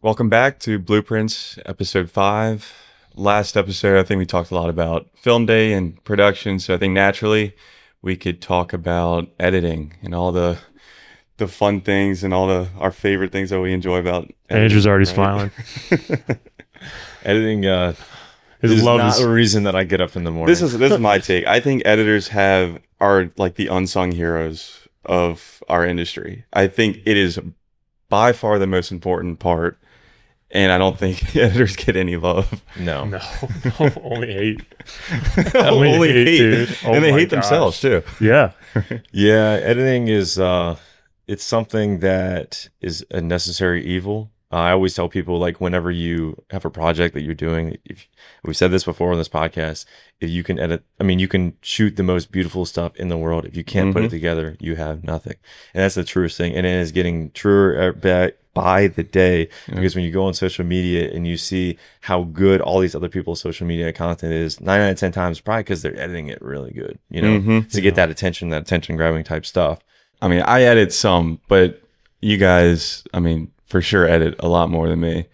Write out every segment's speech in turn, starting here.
Welcome back to Blueprints, episode 5. Last episode, I think we talked a lot about film day and production, so I think naturally we could talk about editing and all the fun things and all our favorite things that we enjoy about editing. Andrew's already smiling. Editing is love not is- the reason that I get up in the morning. This is my take. I think editors are like the unsung heroes of our industry. I think it is by far the most important part. And I don't think editors get any love. No. Only hate. Only hate. Dude. Oh and they my hate themselves too. Yeah. Yeah, editing is it's something that is a necessary evil. I always tell people, like, whenever you have a project that you're doing, if we've said this before on this podcast, if you can edit, I mean, you can shoot the most beautiful stuff in the world. If you can't put it together, you have nothing. And that's the truest thing. And it is getting truer by the day, because when you go on social media and you see how good all these other people's social media content is, 9 out of 10 times, probably because they're editing it really good, to get that attention grabbing type stuff. I mean, I edit some, but you guys, I mean, for sure edit a lot more than me.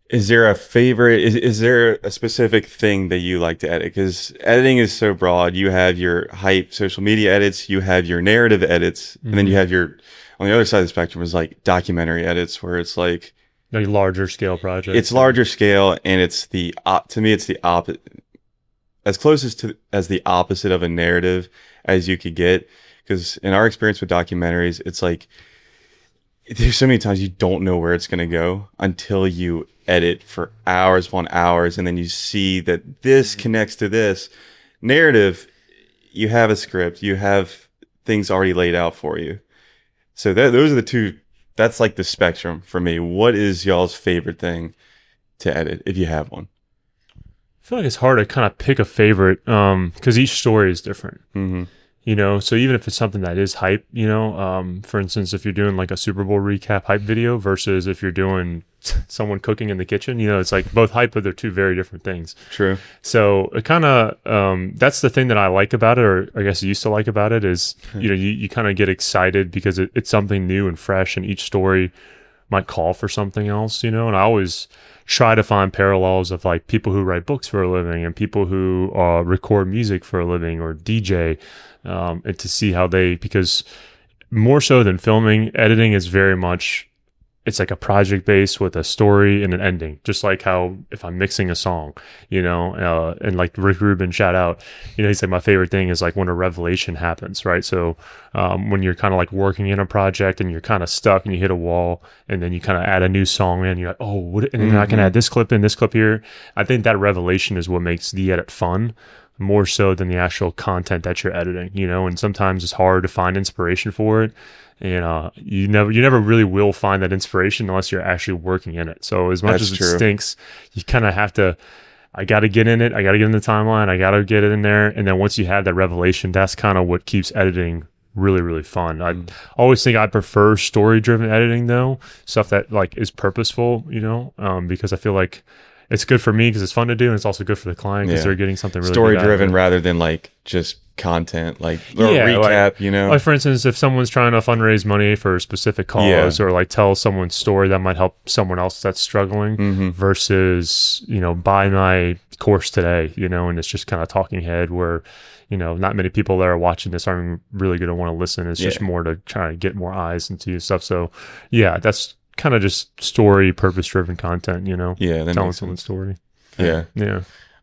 Is there a favorite, is there a specific thing that you like to edit? Because editing is so broad. You have your hype social media edits, you have your narrative edits, and then you have your, on the other side of the spectrum is like documentary edits, where it's like Larger scale projects. it's larger scale, and it's to me it's the opposite, as close as the opposite of a narrative as you could get. Because in our experience with documentaries, it's like there's so many times you don't know where it's going to go until you edit for hours upon hours, and then you see that this connects to this narrative. You have a script, you have things already laid out for you. So those are the two. That's like the spectrum for me. What is y'all's favorite thing to edit, if you have one? I feel like it's hard to kind of pick a favorite because each story is different. So even if it's something that is hype, for instance, if you're doing like a Super Bowl recap hype video versus if you're doing someone cooking in the kitchen, it's like both hype, but they're two very different things. True. So it kind of, that's the thing that I like about it, or I guess I used to like about it, is, you kind of get excited because it's something new and fresh, and each story might call for something else, and I always try to find parallels of like people who write books for a living and people who record music for a living or DJ, and to see how because more so than filming, editing is very much, it's like a project base with a story and an ending, just like how if I'm mixing a song, and like Rick Rubin, shout out, he's like, my favorite thing is like when a revelation happens, right? So when you're kind of like working in a project and you're kind of stuck and you hit a wall, and then you kind of add a new song in, you're like, oh, what? And then I can add this clip in, this clip here. I think that revelation is what makes the edit fun, more so than the actual content that you're editing, and sometimes it's hard to find inspiration for it. And you never really will find that inspiration unless you're actually working in it. So as much as it stinks, you kind of have to, I got to get in it. I got to get in the timeline. I got to get it in there. And then once you have that revelation, that's kind of what keeps editing really, really fun. I always think I prefer story-driven editing though, stuff that like is purposeful, because I feel like it's good for me because it's fun to do, and it's also good for the client because they're getting something really story-driven rather than like just content, like recap, Like for instance, if someone's trying to fundraise money for a specific cause, or like tell someone's story that might help someone else that's struggling, versus buy my course today, and it's just kind of talking head where not many people that are watching this aren't really going to want to listen. It's just more to try to get more eyes into stuff. So yeah, that's kind of just story, purpose-driven content, telling someone's story. Yeah.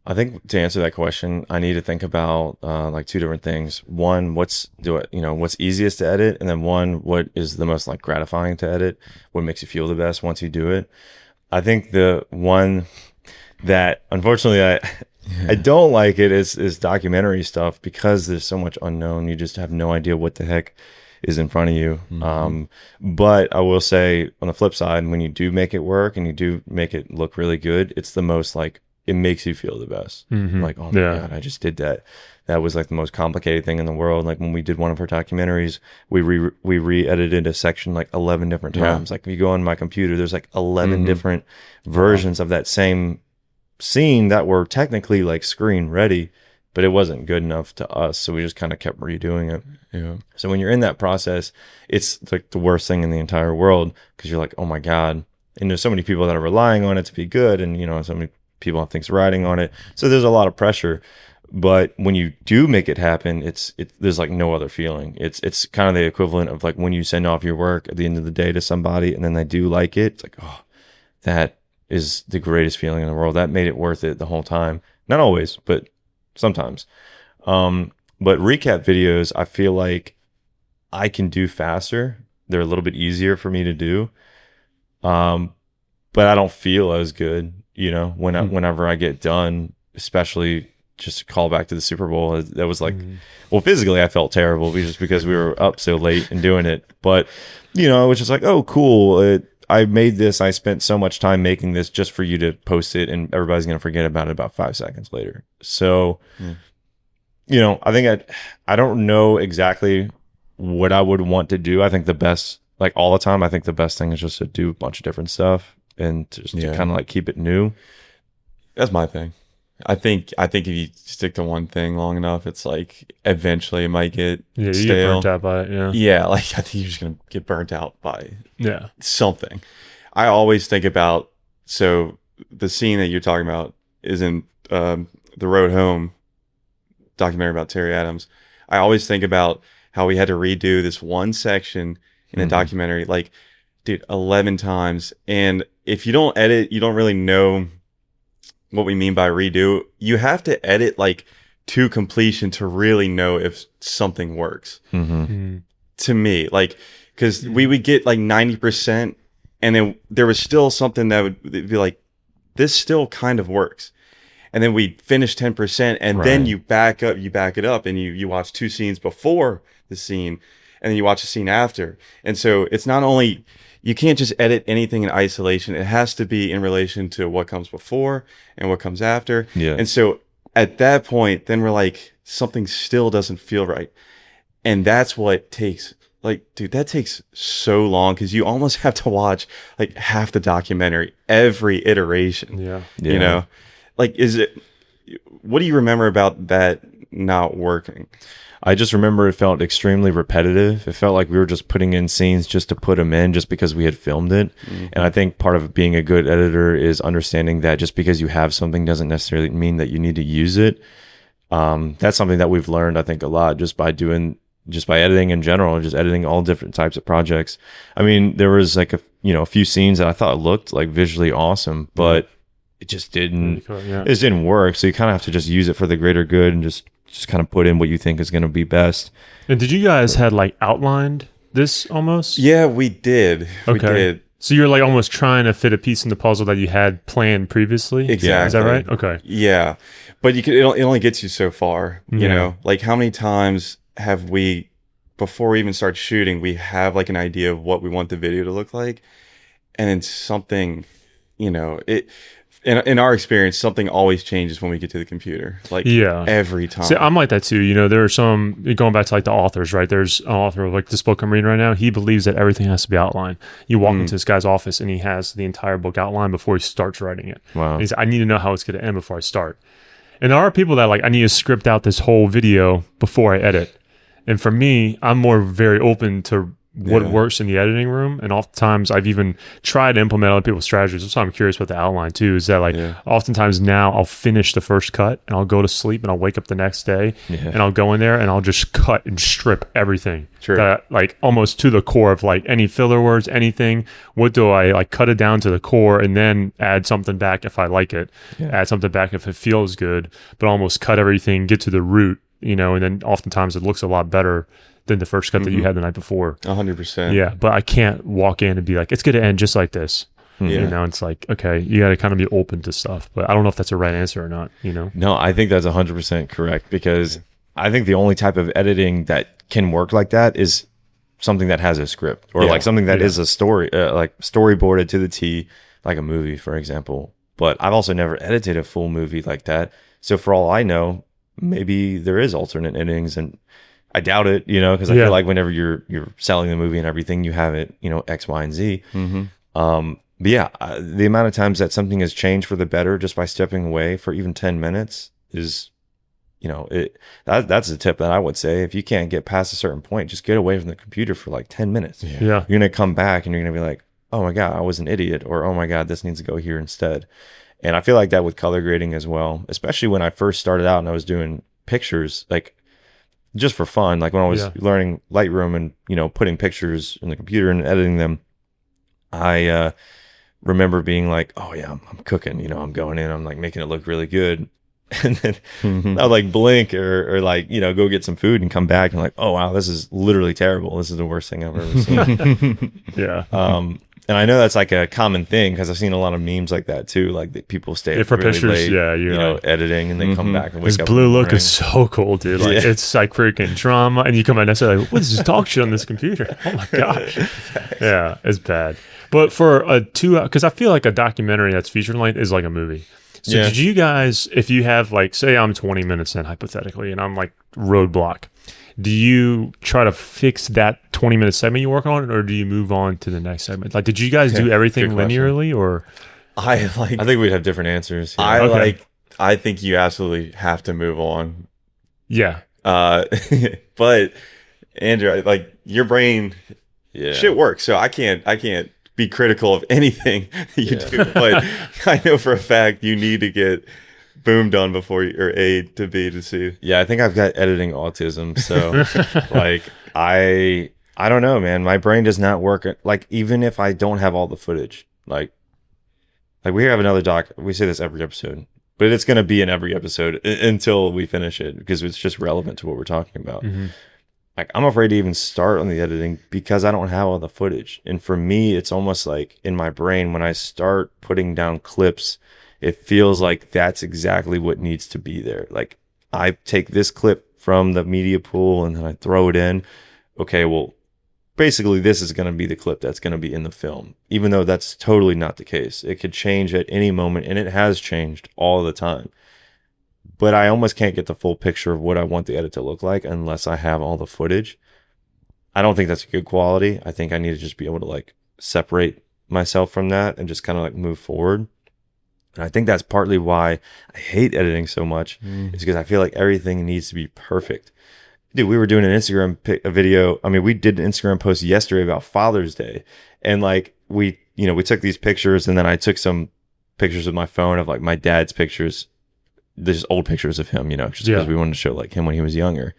I think to answer that question, I need to think about like two different things. One, what's easiest to edit, and then one, what is the most like gratifying to edit? What makes you feel the best once you do it? I think the one that unfortunately I don't like it is documentary stuff, because there's so much unknown. You just have no idea what the heck is in front of you. But I will say on the flip side, when you do make it work and you do make it look really good, it's the most like, it makes you feel the best. Like, oh my God, I just did that. That was like the most complicated thing in the world. Like when we did one of our documentaries, we re-edited a section like 11 different times. Like if you go on my computer, there's like 11 different versions of that same scene that were technically like screen ready, but it wasn't good enough to us. So we just kind of kept redoing it. Yeah. So when you're in that process, it's like the worst thing in the entire world because you're like, oh my God. And there's so many people that are relying on it to be good. And, you know, so many people have things riding on it. So there's a lot of pressure. But when you do make it happen, there's like no other feeling. It's kind of the equivalent of like when you send off your work at the end of the day to somebody and then they do like it. It's like, oh, that is the greatest feeling in the world. That made it worth it the whole time. Not always, but sometimes. But recap videos, I feel like I can do faster. They're a little bit easier for me to do. But I don't feel as good, you know, whenever I get done, especially just to call back to the Super Bowl. That was like, well, physically I felt terrible just because we were up so late and doing it. But, you know, it was just like, oh, cool. I made this. I spent so much time making this just for you to post it, and everybody's going to forget about it about 5 seconds later. So, you know, I think I don't know exactly what I would want to do. I think the best, like all the time, I think the best thing is just to do a bunch of different stuff and just to kind of like keep it new. That's my thing. I think if you stick to one thing long enough, it's like eventually it might get you stale. get burnt out by it. Yeah, like I think you're just gonna get burnt out by Yeah. something. I always think about, so the scene that you're talking about is in the Road Home documentary about Terry Adams. I always think about how we had to redo this one section in a documentary, like, dude, 11 times. And if you don't edit, you don't really know what we mean by redo. You have to edit like to completion to really know if something works. To me, like, because we would get like 90% and then there was still something that would be like, this still kind of works. And then we finish 10% and then you back it up and you watch 2 scenes before the scene and then you watch the scene after. And so it's not only, you can't just edit anything in isolation. It has to be in relation to what comes before and what comes after. Yeah. And so at that point, then we're like, something still doesn't feel right. And that's what takes, like, dude, that takes so long because you almost have to watch like half the documentary, every iteration. You know, like, what do you remember about that not working? I just remember it felt extremely repetitive. It felt like we were just putting in scenes just to put them in just because we had filmed it. And I think part of being a good editor is understanding that just because you have something doesn't necessarily mean that you need to use it. That's something that we've learned, I think, a lot just by editing in general, just editing all different types of projects. I mean, there was like a few scenes that I thought looked like visually awesome, but it just didn't, it just didn't work. So you kind of have to just use it for the greater good and just kind of put in what you think is going to be best. And did you guys had like outlined this almost? Yeah, we did. Okay. We did. So you're like almost trying to fit a piece in the puzzle that you had planned previously? Exactly. Is that right? Okay. Yeah. But it only gets you so far, you know? Like, how many times have we, before we even start shooting, we have like an idea of what we want the video to look like, and then something, you know, in our experience, something always changes when we get to the computer. Like, every time. See, I'm like that too. You know, there are some, going back to like the authors, right? There's an author of like this book I'm reading right now. He believes that everything has to be outlined. You walk into this guy's office and he has the entire book outlined before he starts writing it. Wow. He's, I need to know how it's going to end before I start. And there are people that like, I need to script out this whole video before I edit. And for me, I'm very open to what works in the editing room. And oftentimes I've even tried to implement other people's strategies. That's why I'm curious about the outline too, is that like oftentimes now I'll finish the first cut and I'll go to sleep and I'll wake up the next day and I'll go in there and I'll just cut and strip everything. That, like almost to the core of like any filler words, anything. What do I like, cut it down to the core and then add something back if I like it, add something back if it feels good, but almost cut everything, get to the root, you know, and then oftentimes it looks a lot better than the first cut that you had the night before. 100%. Yeah, but I can't walk in and be like, it's going to end just like this. You know, it's like, okay, you got to kind of be open to stuff. But I don't know if that's a right answer or not, you know? No, I think that's 100% correct, because I think the only type of editing that can work like that is something that has a script, or like something that is a story, like storyboarded to the T, like a movie, for example. But I've also never edited a full movie like that. So for all I know, maybe there is alternate endings, and I doubt it, you know, because I feel like whenever you're selling the movie and everything, you have it, you know, X, Y, and Z. But yeah, the amount of times that something has changed for the better just by stepping away for even 10 minutes is that's a tip that I would say. If you can't get past a certain point, just get away from the computer for like 10 minutes. Yeah. You're gonna come back and you're gonna be like, oh my god, I was an idiot, or oh my god, this needs to go here instead. And I feel like that with color grading as well, especially when I first started out and I was doing pictures, like just for fun, like when I was learning Lightroom and putting pictures in the computer and editing them. I remember being like, oh yeah, I'm cooking, I'm going in, I'm like making it look really good. And then I would like blink or like, go get some food and come back and like, oh wow, this is literally terrible. This is the worst thing I've ever seen. Yeah. And I know that's like a common thing because I've seen a lot of memes like that too. Like that people stay up for really pictures, late, you're editing, and then come back and wake this up. blue in the look morning. is so cool, dude. Like it's like freaking drama, and you come out next day like, what is this dog shit on this computer? Oh my gosh. Yeah, it's bad. But for a 2 hour, because I feel like a documentary that's feature length is like a movie. So did you guys, if you have like, say I'm 20 minutes in hypothetically, and I'm like roadblock, do you try to fix that 20-minute segment you work on, or do you move on to the next segment? Like, did you guys do everything linearly, or? I think we'd have different answers. I think you absolutely have to move on. Yeah. But Andrew, like your brain, shit works. So I can't be critical of anything you do. But I know for a fact you need to get boom done before or A to B to C. Yeah, I think I've got editing autism. So like I don't know, man. My brain does not work. Like even if I don't have all the footage, like we have another doc. We say this every episode, but it's going to be in every episode until we finish it because it's just relevant to what we're talking about. Mm-hmm. Like I'm afraid to even start on the editing because I don't have all the footage. And for me, it's almost like in my brain when I start putting down clips, it feels like that's exactly what needs to be there. Like I take this clip from the media pool and then I throw it in. Okay, well, basically this is going to be the clip that's going to be in the film, even though that's totally not the case. It could change at any moment, and it has changed all the time. But I almost can't get the full picture of what I want the edit to look like unless I have all the footage. I don't think that's a good quality. I think I need to just be able to like separate myself from that and just kind of like move forward. And I think that's partly why I hate editing so much. Is because I feel like everything needs to be perfect. Dude, we were doing an Instagram video. I mean, we did an Instagram post yesterday about Father's Day. And like we took these pictures, and then I took some pictures with my phone of like my dad's pictures. There's old pictures of him, just because we wanted to show like him when he was younger.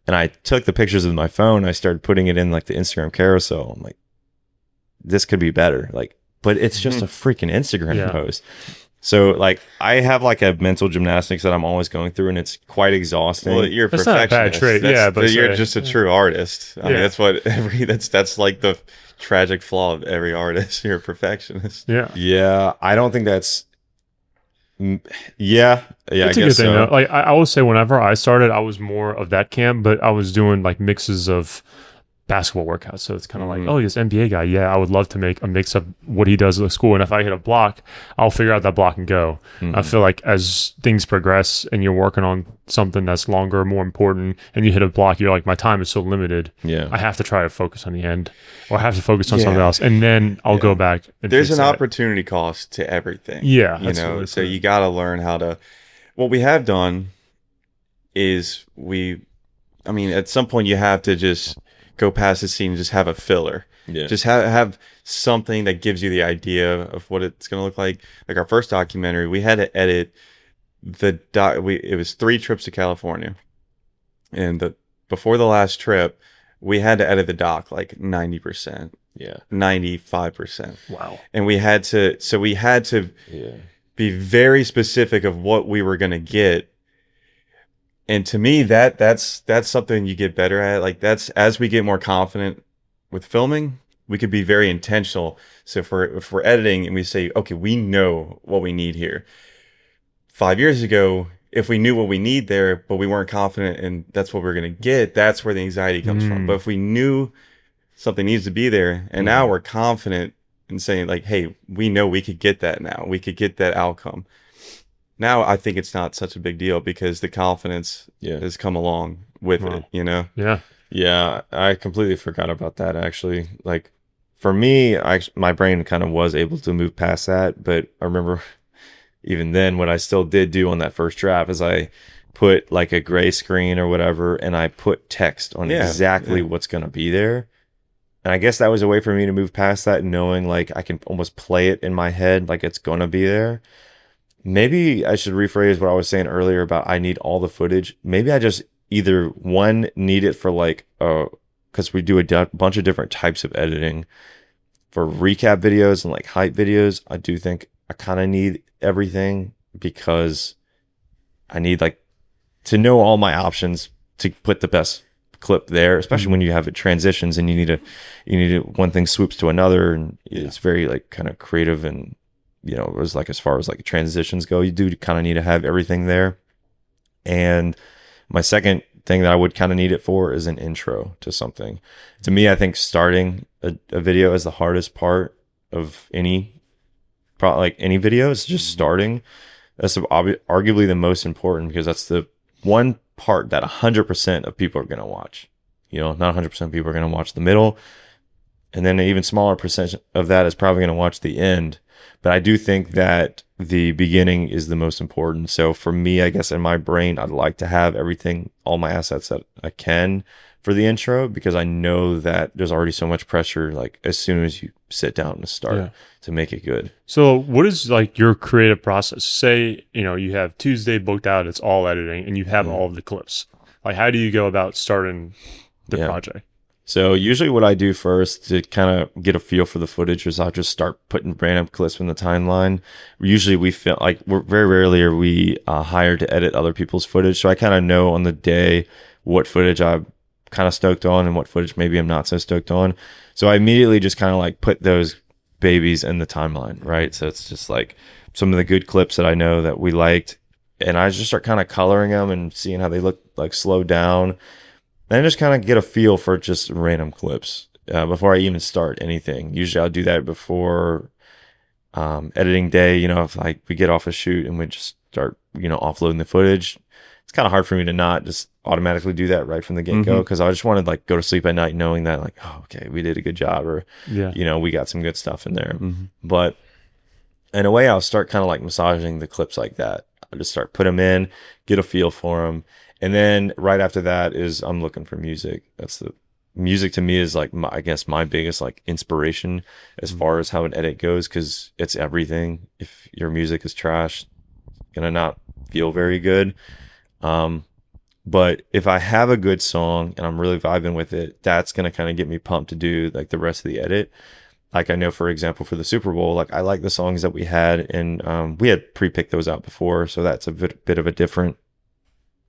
And I took the pictures with my phone. I started putting it in like the Instagram carousel. I'm like, this could be better. Like, but it's just a freaking Instagram post. So like I have like a mental gymnastics that I'm always going through, and it's quite exhausting. Well, you're a That's not a bad perfectionist. trait. But You're just a true artist. I mean, Yeah. that's what that's like the tragic flaw of every artist. You're a perfectionist. Yeah, I don't think that's. Yeah, It's I a good guess thing so. though. Like I will say, whenever I started, I was more of that camp, but I was doing like mixes of basketball workouts. So it's kind of like, oh, this NBA guy. Yeah, I would love to make a mix of what he does at school. And if I hit a block, I'll figure out that block and go. I feel like as things progress and you're working on something that's longer, more important, and you hit a block, you're like, my time is so limited. Yeah. I have to try to focus on the end, or I have to focus on something else, and then I'll go back. And There's fix an that. opportunity cost to everything. Yeah, you that's know, really so cool. you got to learn how to. What we have done is at some point you have to just go past the scene and just have a filler. Yeah. Just have something that gives you the idea of what it's going to look like. Like our first documentary, we had to edit it was 3 trips to California. And before the last trip, we had to edit the doc like 90%. Yeah. 95%. Wow. And we had to be very specific of what we were going to get. And to me, that's something you get better at. Like that's, as we get more confident with filming, we could be very intentional. So if we're editing and we say, okay, we know what we need here. 5 years ago, if we knew what we need there, but we weren't confident and that's what we're going to get, that's where the anxiety comes from. But if we knew something needs to be there, and now we're confident in saying like, hey, we know we could get that now. We could get that outcome. Now I think it's not such a big deal because the confidence has come along with it, Yeah. Yeah, I completely forgot about that actually. Like for me, my brain kind of was able to move past that, but I remember even then what I still did do on that first draft is I put like a gray screen or whatever, and I put text on exactly what's going to be there. And I guess that was a way for me to move past that, knowing like I can almost play it in my head like it's going to be there. Maybe I should rephrase what I was saying earlier about I need all the footage. Maybe I just either one need it for like because we do a bunch of different types of editing for recap videos and like hype videos. I do think I kind of need everything because I need like to know all my options to put the best clip there, especially when you have it transitions and you need one thing swoops to another, and it's very like kind of creative, and you know, it was like as far as like transitions go, you do kind of need to have everything there. And my second thing that I would kind of need it for is an intro to something. To me, I think starting a video is the hardest part of any video. It's just starting. That's arguably the most important, because that's the one part that 100% of people are going to watch. You know, not 100% of people are going to watch the middle, and then an even smaller percentage of that is probably going to watch the end. But I do think that the beginning is the most important. So for me, I guess in my brain, I'd like to have everything, all my assets that I can for the intro, because I know that there's already so much pressure, like as soon as you sit down to start, to make it good. So what is like your creative process? Say, you know, you have Tuesday booked out, it's all editing, and you have all of the clips. Like, how do you go about starting the project? So usually what I do first to kind of get a feel for the footage is I'll just start putting random clips in the timeline. Usually we feel like very rarely are we hired to edit other people's footage. So I kind of know on the day what footage I'm kind of stoked on and what footage maybe I'm not so stoked on. So I immediately just kind of like put those babies in the timeline, right? So it's just like some of the good clips that I know that we liked, and I just start kind of coloring them and seeing how they look like slowed down. And just kind of get a feel for just random clips before I even start anything. Usually I'll do that before editing day. You know, if like we get off a shoot and we just start, you know, offloading the footage, it's kind of hard for me to not just automatically do that right from the get-go, because I just wanted like go to sleep at night knowing that like, oh, okay, we did a good job, or you know, we got some good stuff in there. But in a way, I'll start kind of like massaging the clips like that. I'll just start put them in, get a feel for them. And then right after that is I'm looking for music. That's the music to me is like I guess my biggest like inspiration as far as how an edit goes, because it's everything. If your music is trash, it's gonna not feel very good. But if I have a good song and I'm really vibing with it, that's gonna kind of get me pumped to do like the rest of the edit. Like I know, for example, for the Super Bowl, like I like the songs that we had, and we had pre-picked those out before, so that's a bit of a different,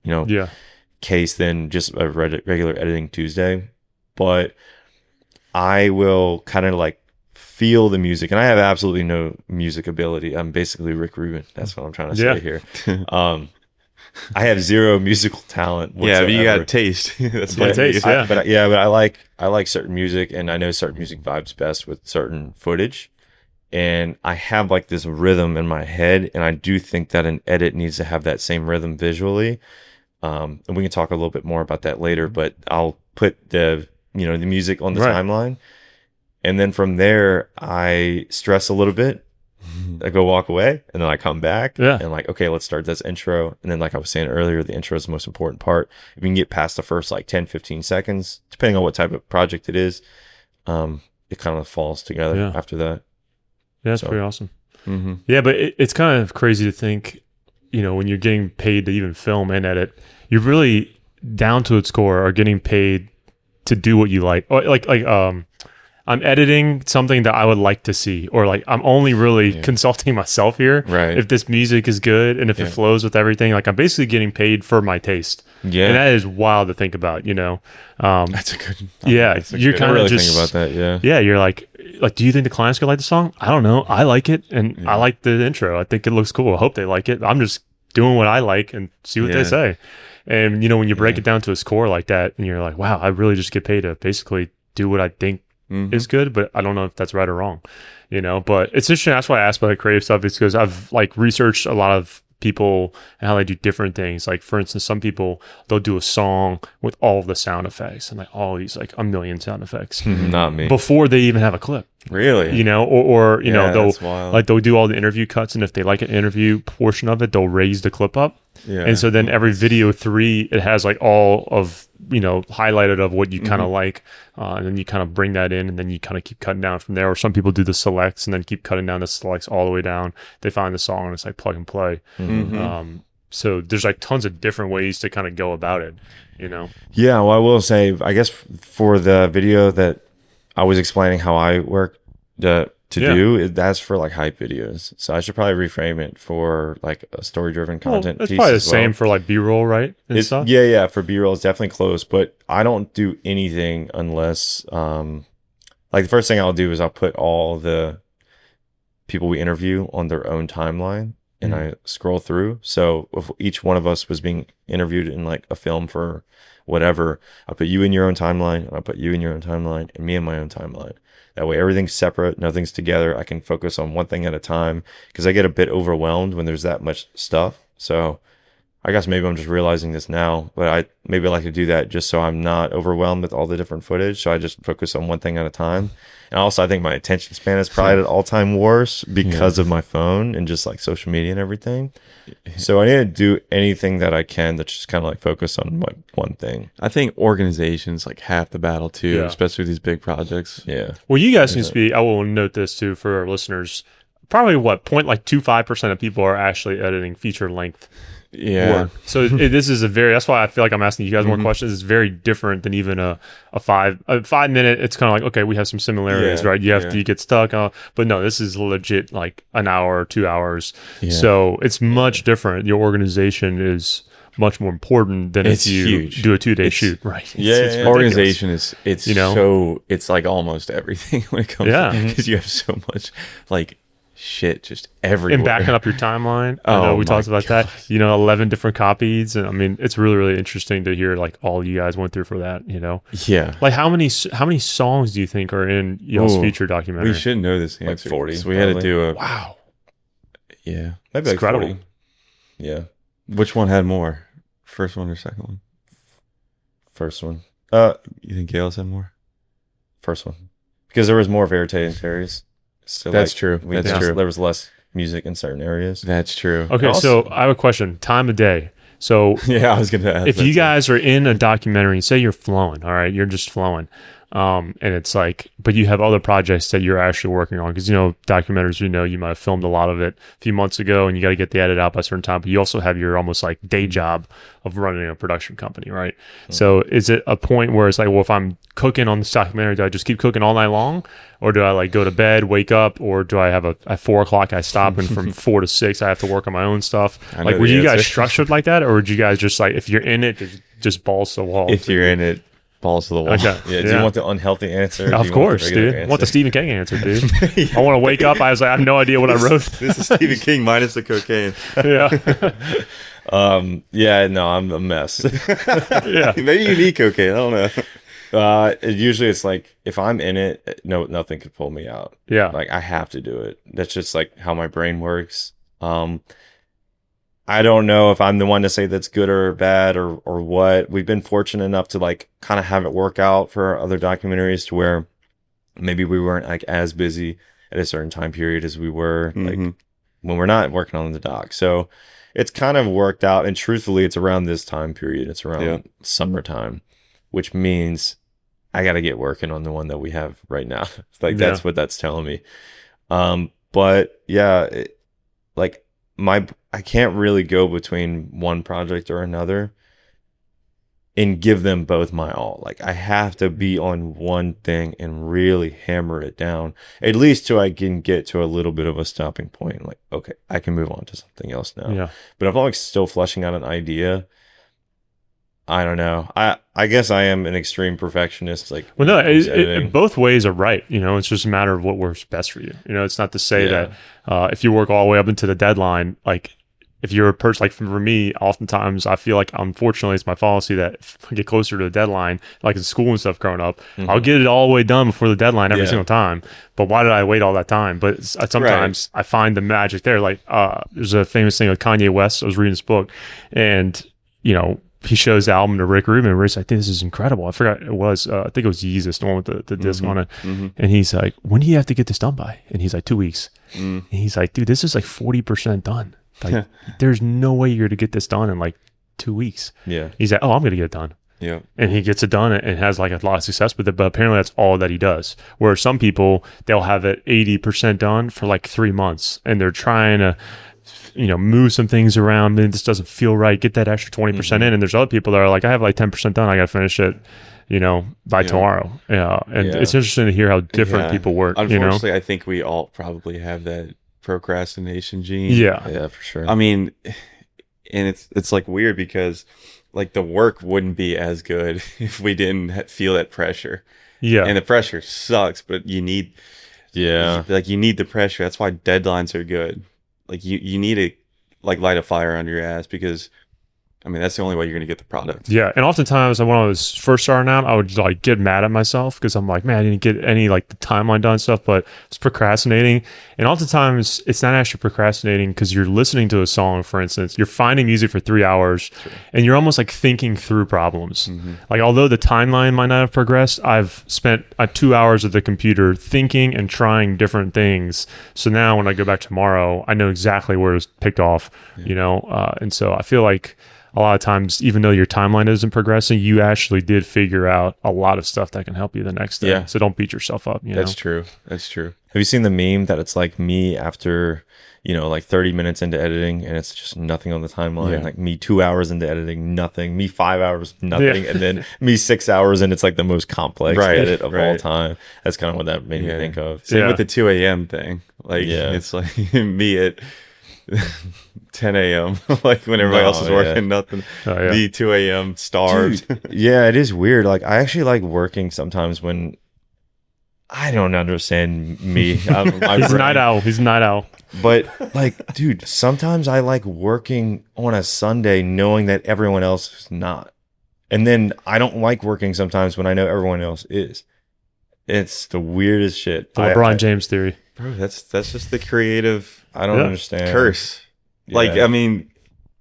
you know, case than just a regular editing Tuesday. But I will kind of like feel the music, and I have absolutely no music ability. I'm basically Rick Rubin. That's what I'm trying to say here. I have zero musical talent whatsoever. Yeah, but you got taste. That's what taste. But I like certain music, and I know certain music vibes best with certain footage. And I have like this rhythm in my head, and I do think that an edit needs to have that same rhythm visually. And we can talk a little bit more about that later, but I'll put the music on the timeline. And then from there, I stress a little bit. I go walk away, and then I come back and like, okay, let's start this intro. And then like I was saying earlier, the intro is the most important part. If you can get past the first like 10, 15 seconds, depending on what type of project it is, it kind of falls together after that. Yeah, that's pretty awesome. Yeah, but it's kind of crazy to think, you know, when you're getting paid to even film and edit, you're really down to its core are getting paid to do what you like. Like I'm editing something that I would like to see, or like I'm only really consulting myself here. Right. If this music is good and if it flows with everything, like I'm basically getting paid for my taste. Yeah. And that is wild to think about, you know. That's a good. You're kind of really just thinking about that. Yeah. You're like, do you think the client's gonna like the song? I don't know. I like it, and I like the intro. I think it looks cool. I hope they like it. I'm just doing what I like and see what they say. And you know, when you break it down to a score like that, and you're like, wow, I really just get paid to basically do what I think is good, but I don't know if that's right or wrong, you know. But it's interesting. That's why I asked about the creative stuff, is because I've like researched a lot of people and how they do different things. Like for instance, some people, they'll do a song with all of the sound effects and like all these like a million sound effects not me, before they even have a clip, really, you know. Or you know, they'll do all the interview cuts, and if they like an interview portion of it, they'll raise the clip up Yeah. And so then every video 3, it has like all of, highlighted of what you kind of like. And then you kind of bring that in, and then you kind of keep cutting down from there. Or some people do the selects and then keep cutting down the selects all the way down. They find the song and it's like plug and play. So there's like tons of different ways to kind of go about it, Yeah, well, I will say, I guess for the video that I was explaining how I work that's for like hype videos. So I should probably reframe it for like a story-driven content It's piece probably the as well. same for like B-roll, right? And stuff? Yeah, for B-roll, it's definitely close, but I don't do anything unless, like the first thing I'll do is I'll put all the people we interview on their own timeline, and I scroll through. So if each one of us was being interviewed in like a film for whatever, I put you in your own timeline, and I put you in your own timeline, and me in my own timeline. That way everything's separate, nothing's together. I can focus on one thing at a time, because I get a bit overwhelmed when there's that much stuff. So I guess maybe I'm just realizing this now, but I maybe like to do that just so I'm not overwhelmed with all the different footage. So I just focus on one thing at a time. And also I think my attention span is probably at an all-time worst because of my phone and just like social media and everything. So I need to do anything that I can that's just kind of like focus on like one thing. I think organization's like half the battle too, Yeah. especially with these big projects. Yeah. Well, you guys can speak. I will note this too for our listeners. Probably 0.25% of people are actually editing feature length Yeah. work. So this is that's why I feel like I'm asking you guys more questions. It's very different than even a 5-minute. It's kind of like, okay, we have some similarities, Yeah, right? You get stuck, but no, this is legit like an hour or 2 hours. Yeah. So it's much different. Your organization is much more important than It's if you huge. do a 2-day shoot, right? It's ridiculous. Organization is it's You know? so it's like almost everything when it comes Yeah. to because you have so much like shit just everywhere. And backing up your timeline. I know Oh we my talked about that. 11 different copies. And I mean, it's really, really interesting to hear like all you guys went through for that, Yeah. Like how many songs do you think are in y'all's Ooh, feature documentary? We should know this answer. 40, So we had to probably. do a Wow. yeah. Maybe like Incredible. 40. Yeah. Which one had more? First one or second one? First one. You think Gales had more? First one. Because there was more verite and fairies. So That's true. That's true. There was less music in certain areas. That's true. Okay, Also- so I have a question. Time of day. So Yeah, I was gonna ask if that you too. guys are in a documentary, say you're flowing, all right, you're just flowing. And it's like, but you have other projects that you're actually working on because documentaries. You might have filmed a lot of it a few months ago, and you got to get the edit out by a certain time. But you also have your almost like day job of running a production company, right? So is it a point where it's like, well, if I'm cooking on this documentary, do I just keep cooking all night long, or do I like go to bed, wake up, or do I have at 4 o'clock I stop, and from 4 to 6 I have to work on my own stuff? I Like, know were the you guys answer. structured like that, or would you guys just like if you're in it, just balls to the wall? If you're in it, balls to the wall. Okay. Yeah. Do you want the unhealthy answer? or do Of you want the course, regular dude. I want the answer? Stephen King answer, dude. I want to wake up. I was like, I have no idea what I wrote. This is Stephen King minus the cocaine. Yeah. Yeah, no, I'm a mess. Yeah. Maybe you need cocaine. I don't know. Usually it's like if I'm in it, nothing could pull me out. Yeah. Like I have to do it. That's just like how my brain works. I don't know if I'm the one to say that's good or bad or what. We've been fortunate enough to like kind of have it work out for our other documentaries to where maybe we weren't like as busy at a certain time period as we were like when we're not working on the doc. So it's kind of worked out. And truthfully, it's around this time period. It's around summertime, which means I got to get working on the one that we have right now. Like that's what that's telling me. But yeah, I can't really go between one project or another and give them both my all. Like I have to be on one thing and really hammer it down, at least till I can get to a little bit of a stopping point. Like, okay, I can move on to something else now. Yeah. But if I'm like still fleshing out an idea, I don't know. I guess I am an extreme perfectionist. Like, Well, no, editing. both ways are right. It's just a matter of what works best for you. It's not to say that if you work all the way up into the deadline, like if you're a person, like for me, oftentimes I feel like, unfortunately, it's my policy that if I get closer to the dedeadline, like in school and stuff growing up, I'll get it all the way done before the deadline every single time. But why did I wait all that time? But sometimes I find the magic there. Like there's a famous thing with Kanye West. I was reading this book and, he shows the album to Rick Rubin where he's like, this is incredible. I forgot it was, I think it was Yeezus, the one with the disc on it. And he's like, when do you have to get this done by? And he's like, 2 weeks. And he's like, dude, this is like 40% done. Like, there's no way you're to get this done in like 2 weeks. Yeah. He's like, oh, I'm going to get it done. Yeah. And he gets it done and has like a lot of success with it. But apparently that's all that he does. Where some people, they'll have it 80% done for like 3 months, and they're trying to, move some things around, and this doesn't feel right. Get that extra 20% in. And there's other people that are like, I have like 10% done. I got to finish it, by tomorrow. Yeah. And it's interesting to hear how different people work. Unfortunately, I think we all probably have that procrastination gene. Yeah. Yeah, for sure. I mean, and it's like weird because like the work wouldn't be as good if we didn't feel that pressure. Yeah. And the pressure sucks, but you need the pressure. That's why deadlines are good. Like you need to like light a fire under your ass, because I mean, that's the only way you're going to get the product. Yeah. And oftentimes when I was first starting out, I would like get mad at myself because I'm like, man, I didn't get any like the timeline done stuff, but it's procrastinating. And oftentimes it's not actually procrastinating because you're listening to a song, for instance, you're finding music for 3 hours and you're almost like thinking through problems. Like, although the timeline might not have progressed, I've spent 2 hours at the computer thinking and trying different things. So now when I go back tomorrow, I know exactly where it was picked off, and so I feel like a lot of times, even though your timeline isn't progressing, you actually did figure out a lot of stuff that can help you the next day. Yeah. So don't beat yourself up. That's true. That's true. Have you seen the meme that it's like me after, like 30 minutes into editing and it's just nothing on the timeline? Yeah. Like me 2 hours into editing, nothing. Me 5 hours, nothing. And then me 6 hours and it's like the most complex edit of all time. That's kind of what that made me think of. Same with the 2 a.m. thing. Like, it's like me at 10 a.m. like when everybody else is working, nothing. Me 2 a.m. starved. Dude, yeah, it is weird. Like, I actually like working sometimes when I don't understand me. He's a night owl. He's a night owl. But like, dude, sometimes I like working on a Sunday knowing that everyone else is not. And then I don't like working sometimes when I know everyone else is. It's the weirdest shit. The LeBron James theory. Bro, that's just the creative I don't understand. curse. Yeah. Like, I mean,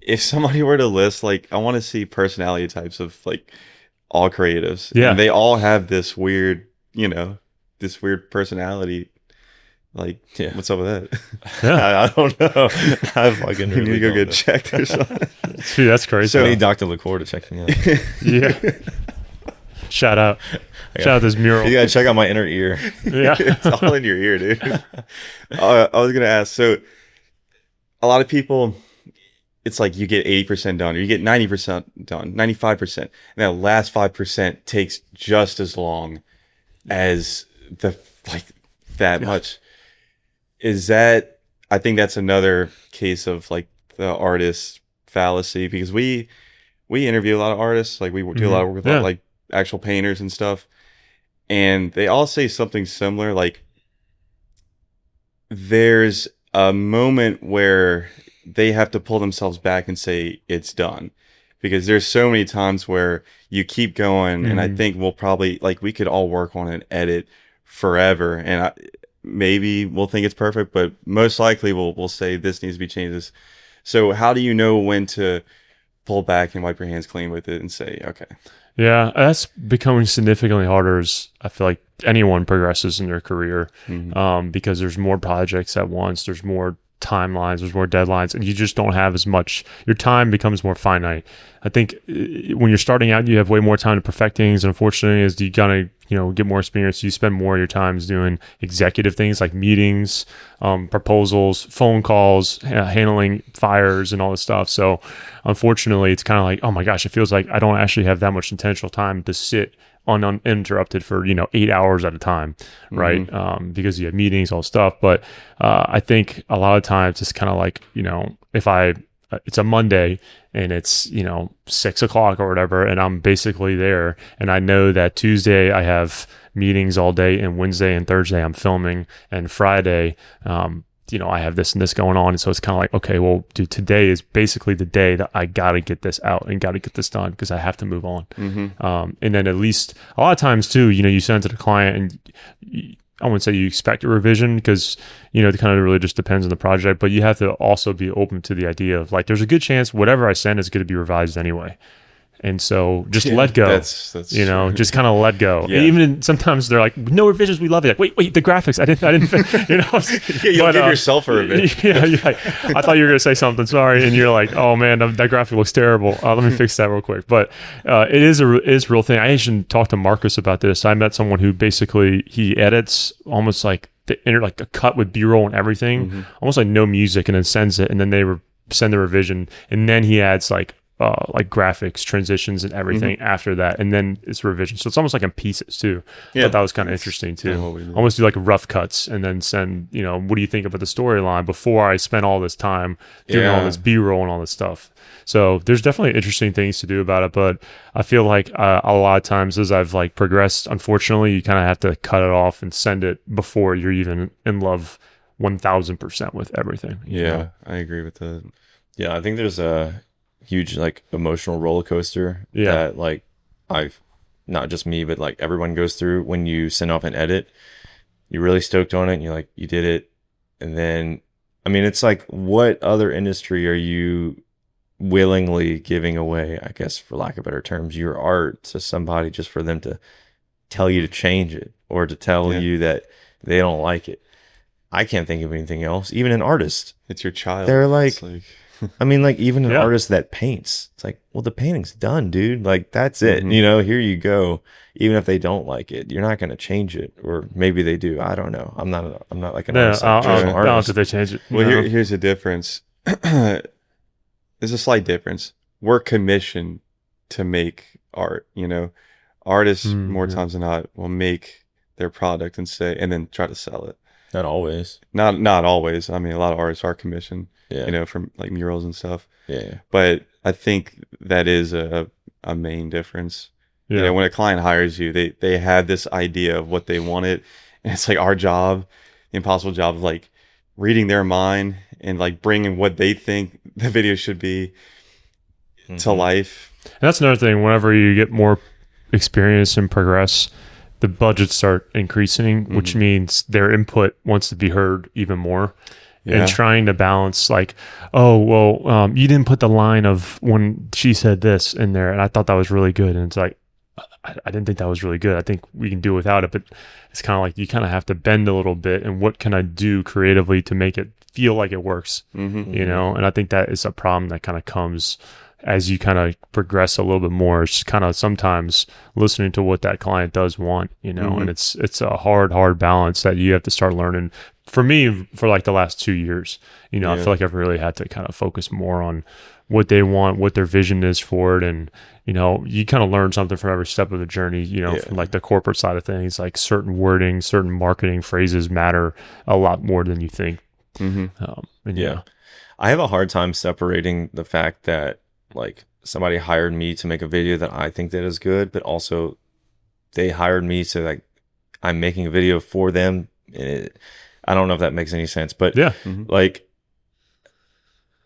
if somebody were to list, like, I want to see personality types of like all creatives. Yeah. And they all have this weird, this weird personality. Like, what's up with that? I don't know. I fucking You need really to go don't get know. checked or something. Dude, that's crazy. So I need Dr. LaCour to check me out. Yeah. Shout out. Shout out this mural. You gotta check out my inner ear. Yeah. It's all in your ear, dude. I was gonna ask, so a lot of people, it's like you get 80% done, or you get 90% done, 95%, and that last 5% takes just as long as that much. Is that? I think that's another case of like the artist fallacy, because we interview a lot of artists, like we do a lot of work with like actual painters and stuff, and they all say something similar. Like, there's a moment where they have to pull themselves back and say it's done, because there's so many times where you keep going, and I think we'll probably, like, we could all work on an edit forever, and maybe we'll think it's perfect, but most likely we'll say this needs to be changed. So how do you know when to pull back and wipe your hands clean with it and say, okay? Yeah, that's becoming significantly harder as I feel like anyone progresses in their career, because there's more projects at once, there's more timelines, there's more deadlines, and you just don't have as much. Your time becomes more finite. I think when you're starting out, you have way more time to perfect things, and unfortunately, as you gotta get more experience, you spend more of your time doing executive things like meetings, proposals, phone calls, handling fires, and all this stuff. So unfortunately, it's kind of like, oh my gosh, it feels like I don't actually have that much intentional time to sit uninterrupted for 8 hours at a time, right? Because you have meetings, all stuff. But I think a lot of times it's kind of like, if it's a Monday and it's 6 o'clock or whatever, and I'm basically there, and I know that Tuesday I have meetings all day, and Wednesday and Thursday I'm filming, and Friday I have this and this going on. And so it's kind of like, okay, well, dude, today is basically the day that I got to get this out and got to get this done because I have to move on. And then at least a lot of times too, you send it to the client, and I wouldn't say you expect a revision, because, it kind of really just depends on the project, but you have to also be open to the idea of like, there's a good chance whatever I send is going to be revised anyway. And so just let go. That's You know, true. just kind of let go. Yeah. Even sometimes they're like, no revisions, we love it. Like, wait, the graphics, I didn't, you know. Yeah, you'll But, give yourself a revision. Yeah, you're like, I thought you were gonna say something. Sorry, and you're like, oh man, that graphic looks terrible. Let me fix that real quick. But it is a real thing. I actually talked to Marcus about this. I met someone who basically he edits almost like like a cut with B-roll and everything, almost like no music, and then sends it, and then they send the revision, and then he adds like graphics, transitions, and everything after that, and then it's revision. So it's almost like in pieces too. Yeah. I thought that was kind of interesting too. Kinda what we do. Almost do like rough cuts, and then send, you know, what do you think about the storyline before I spent all this time doing all Yeah. this B-roll and all this stuff. So there's definitely interesting things to do about it, but I feel like a lot of times as I've like progressed, unfortunately, you kind of have to cut it off and send it before you're even in love 1000% with everything. you Yeah, know? I agree with that. Yeah, I think there's a huge like emotional roller coaster Yeah. that like I've not just me, but like everyone goes through when you send off an edit. You're really stoked on it and you're like, you did it. And then, I mean, it's like, what other industry are you willingly giving away, I guess, for lack of better terms, your art to somebody just for them to tell you to change it or to tell Yeah. you that they don't like it? I can't think of anything else. Even an artist. It's your child. They're It's like, I mean, like even an Yeah. artist that paints, it's like, well, the painting's done, dude. Like that's it. Mhm. You know, here you go. Even if they don't like it, you're not going to change it, or maybe they do. I don't know. I'm not like an No, artist, like, traditional I don't artist. think they change it. well, No. here's the difference. There's a slight difference. We're commissioned to make art. You know, artists more yeah. times than not will make their product and then try to sell it. Not always. Not always. I mean, a lot of artists are commissioned. Yeah. You know, from like murals and stuff. Yeah. But I think that is a main difference. Yeah. You know, when a client hires you, they had this idea of what they wanted, and it's like our job, the impossible job of like reading their mind and like bringing what they think the video should be to Mhm. life. And that's another thing. Whenever you get more experience and progress, the budgets start increasing, which means their input wants to be heard even more. Yeah. And trying to balance, like, oh, well, you didn't put the line of when she said this in there, and I thought that was really good. And it's like, I didn't think that was really good. I think we can do without it. But it's kind of like you kind of have to bend a little bit. And what can I do creatively to make it feel like it works? Mm-hmm. You know, and I think that is a problem that kind of comes as you kind of progress a little bit more. It's kind of sometimes listening to what that client does want, you know, and it's a hard balance that you have to start learning. For me, for like the last 2 years, you know, I Yeah. feel like I've really had to kind of focus more on what they want, what their vision is for it. And, you know, you kind of learn something from every step of the journey, you know, Yeah. from like the corporate side of things, like certain wording, certain marketing phrases matter a lot more than you think. Mm-hmm. And Yeah. I have a hard time separating the fact that like somebody hired me to make a video that I think that is good, but also they hired me to like, I'm making a video for them. I don't know if that makes any sense, but yeah. like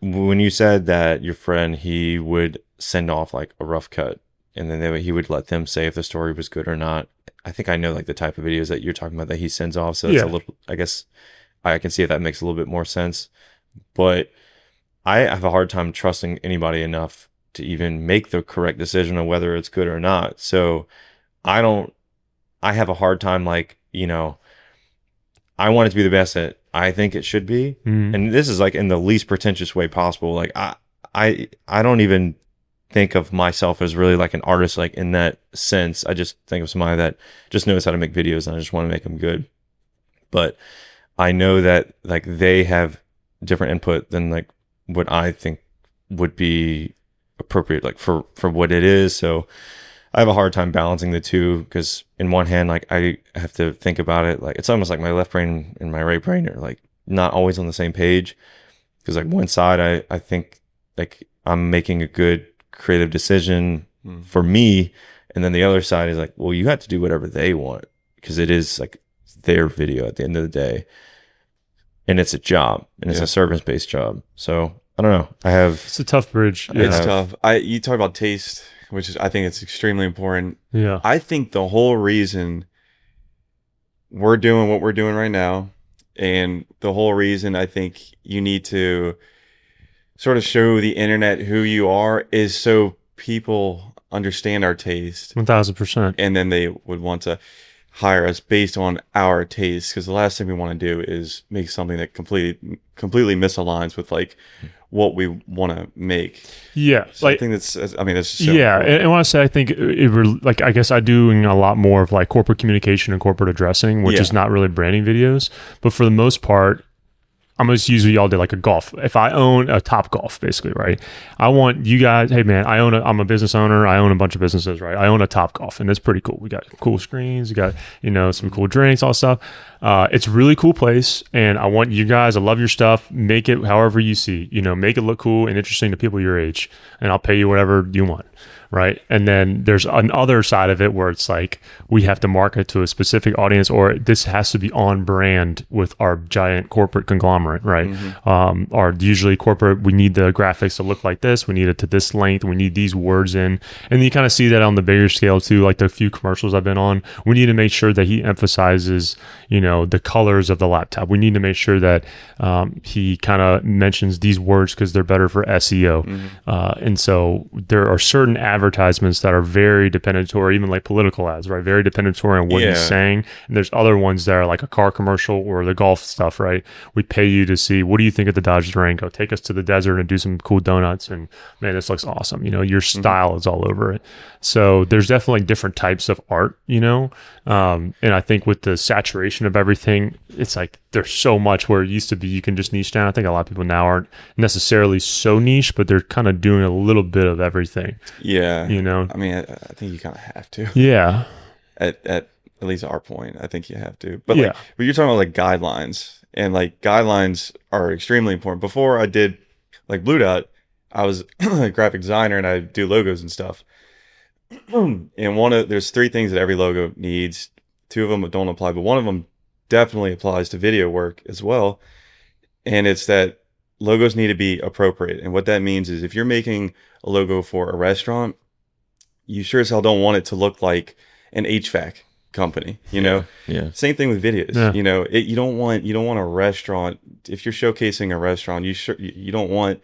when you said that your friend, he would send off like a rough cut and then he would let them say if the story was good or not. I think I know like the type of videos that you're talking about that he sends off. So it's a little, I guess I can see if that makes a little bit more sense, but I have a hard time trusting anybody enough to even make the correct decision on whether it's good or not. So I have a hard time, like, you know, I want it to be the best that I think it should be. And this is like in the least pretentious way possible. Like I don't even think of myself as really like an artist, like in that sense. I just think of somebody that just knows how to make videos and I just want to make them good. But I know that like they have different input than like what I think would be appropriate, like for what it is. So I have a hard time balancing the two because in one hand, like I have to think about it. Like it's almost like my left brain and my right brain are like not always on the same page. Because like one side, I think like I'm making a good creative decision for me. And then the other side is like, well, you have to do whatever they want because it is like their video at the end of the day. And it's a job and it's a service-based job. So I don't know. It's a tough bridge. It's Yeah. tough. You talk about taste, which is, I think it's extremely important. Yeah. I think the whole reason we're doing what we're doing right now, and the whole reason I think you need to sort of show the internet who you are is so people understand our taste, 1,000%. and then they would want to hire us based on our taste. Because the last thing we want to do is make something that completely misaligns with like what we want to make. Yeah, So like I think I mean, that's so yeah, cool. and when I say I think like I guess I'm doing a lot more of like corporate communication and corporate addressing, which is not really branding videos, but for the most part, I'm just use what y'all did, like a golf. If I own a Top Golf, basically, right? I want you guys, hey man, I'm a business owner. I own a bunch of businesses, right? I own a Top Golf, and it's pretty cool. We got cool screens, we got, some cool drinks, all that stuff. It's a really cool place, and I want you guys, I love your stuff. Make it however you see, make it look cool and interesting to people your age, and I'll pay you whatever you want. Right. And then there's another side of it where it's like we have to market to a specific audience, or this has to be on brand with our giant corporate conglomerate. Right. Our usually corporate, we need the graphics to look like this. We need it to this length. We need these words in. And you kind of see that on the bigger scale too, like the few commercials I've been on. We need to make sure that he emphasizes, the colors of the laptop. We need to make sure that he kind of mentions these words because they're better for SEO. And so there are certain advertisements that are very dependatory, even like political ads, right? Very dependatory on what he's saying. And there's other ones that are like a car commercial or the golf stuff, right? We pay you to see, what do you think of the Dodge Durango? Take us to the desert and do some cool donuts. And man, this looks awesome. Your style is all over it. So there's definitely different types of art, and I think with the saturation of everything, it's like there's so much where it used to be you can just niche down. I think a lot of people now aren't necessarily so niche, but they're kind of doing a little bit of everything. Yeah. I mean, I think you kind of have to. Yeah. At least our point, I think you have to. But but you're talking about like guidelines, and like guidelines are extremely important. Before I did like Blue Dot, I was a graphic designer and I do logos and stuff. And there's 3 things that every logo needs. 2 of them don't apply, but one of them definitely applies to video work as well. And it's that logos need to be appropriate. And what that means is if you're making a logo for a restaurant, you sure as hell don't want it to look like an HVAC company, Yeah. Same thing with videos. Yeah. You don't want a restaurant. If you're showcasing a restaurant, you don't want,